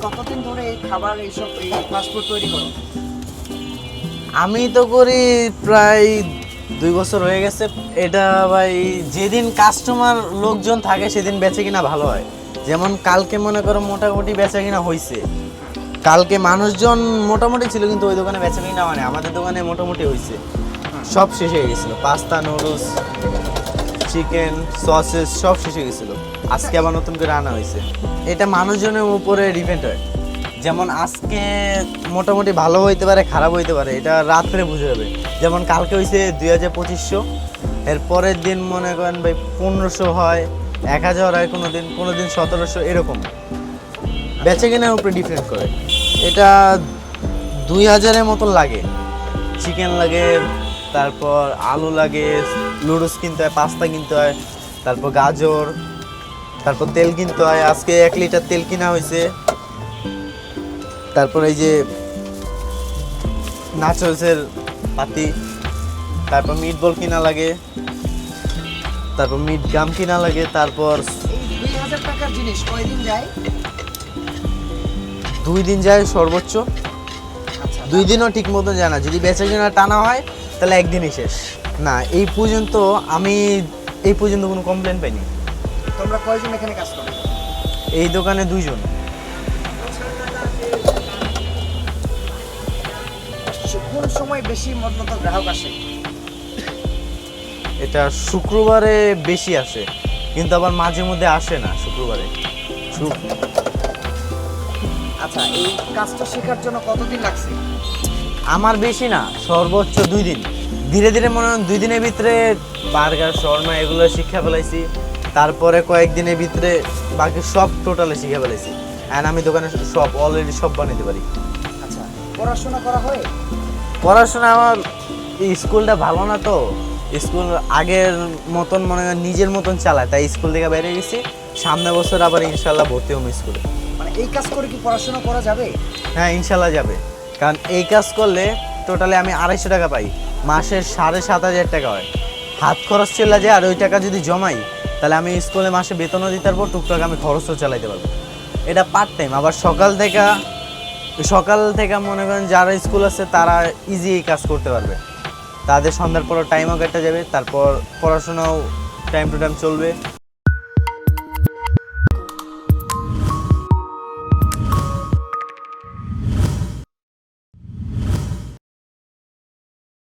কতদিন ধরে এই খাবার এইসব এই ফাস্টফুড তৈরি করো? আমি তো করি প্রায় 2 বছর হয়ে গেছে। এটা ভাই যেদিন কাস্টমার লোকজন থাকে সেদিন বেচে কিনা ভালো হয়। যেমন কালকে মনে করো মোটামুটি বেচা কিনা হয়েছে, কালকে মানুষজন মোটামুটি ছিল কিন্তু ওই দোকানে বেচা কিনা মানে আমাদের দোকানে মোটামুটি হয়েছে। সব শেষ হয়ে গেছিলো, পাস্তা নুডলস চিকেন সসেস সব শেষ হয়ে গেছিলো। আজকে আবার নতুন করে আনা হয়েছে। এটা মানুষজনের উপরে ডিপেন্ড হয়। যেমন আজকে মোটামুটি ভালো হইতে পারে, খারাপ হইতে পারে, এটা রাত্রে বুঝে যাবে। যেমন কালকে হয়েছে 2000-2500, এর পরের দিন মনে করেন ভাই 1500 হয়, 1000 হয়, কোনো দিন 1700, এরকম বেচে কেনার উপরে ডিপেন্ড করে। এটা 2000-এর মতন লাগে। চিকেন লাগে, তারপর আলু লাগে, নুডলস কিনতে হয়, পাস্তা কিনতে হয়, তারপর গাজর, তারপর তেল কিনতে হয়। আজকে 1 লিটার তেল কিনা হয়েছে। তারপর এই যে নাচোসের পাতি, তারপর মিট বল কিনা লাগে, তারপর মিট গাম কিনা লাগে। তারপর এই 2000 টাকার জিনিস কয়দিন যায়? 2 দিন যায় সর্বোচ্চ। আচ্ছা, 2 দিনও ঠিক মতো যায় না। যদি বেচা কিনা টানা হয় তাহলে একদিনই শেষ। না, আমি এই পর্যন্ত কোনো কমপ্লেন পাইনি। তোমরা কয়জন এখানে কাজ করো? এই দোকানে 2 জন। কোন সময় বেশি মূলত গ্রাহক আসে? এটা শুক্রবারে বেশি আসে, কিন্তু আবার মাঝে মধ্যে আসে না শুক্রবারে। আচ্ছা, এই কাজটা শেখার জন্য কতদিন লাগছে? আমার বেশি না, সর্বোচ্চ 2 দিন। ধীরে ধীরে মনে হয় 2 দিনের ভিতরে বার্গার শর্মা এগুলো শিক্ষা ফেলাইছি। তারপরে কয়েকদিনের ভিতরে বাকি সব টোটালে শিখে ফেলাইছি। অ্যান্ড আমি দোকানে সব অলরেডি সব বানাতে পারি। আচ্ছা, পড়াশোনা করা হয়? পড়াশোনা আমার স্কুলটা ভালো না তো, স্কুল আগের মতন মনে হয় নিজের মতন চালায়, তাই স্কুল থেকে বেরিয়ে গেছি। সামনের বছর আবার ইনশাল্লাহ ভর্তি হবো স্কুলে। মানে এই কাজ করে কি পড়াশোনা করা যাবে? হ্যাঁ, ইনশাল্লাহ যাবে। কারণ এই কাজ করলে টোটালি আমি 250 টাকা পাই, মাসের 7500 টাকা হয়। হাত খরচ চলে যায়, আর ওই টাকা যদি জমাই তাহলে আমি স্কুলে মাসে বেতনও দিতে পারবো, টুকটাক আমি খরচও চালাইতে পারবো। এটা পার্ট টাইম। আবার সকাল থেকে মনে করেন যারা স্কুল আছে তারা ইজি এই কাজ করতে পারবে। তাদের সন্ধ্যার পর টাইমও কেটে যাবে, তারপর পড়াশোনাও টাইম টু টাইম চলবে।